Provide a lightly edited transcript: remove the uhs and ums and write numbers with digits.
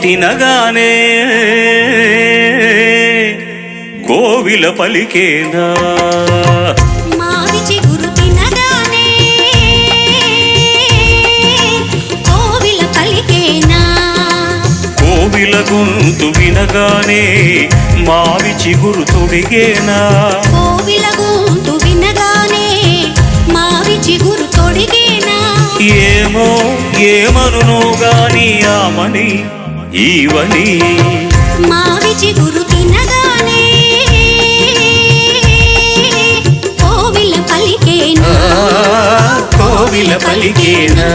తినగానే కోవిల పలికేనా మావి చిగురు తినగానే కోవిల పలికేనా కోవిల గొంతు వినగానే మావి చిగురు తొడిగేనా కోవిల గొంతు వినగానే మావి చిగురు తొడిగేనా ఏమో ఏమనునో గాని ఆమని ఈవని మావి చిగురు తినగానే కోవిల పలికేనా కోవిల పలికేనా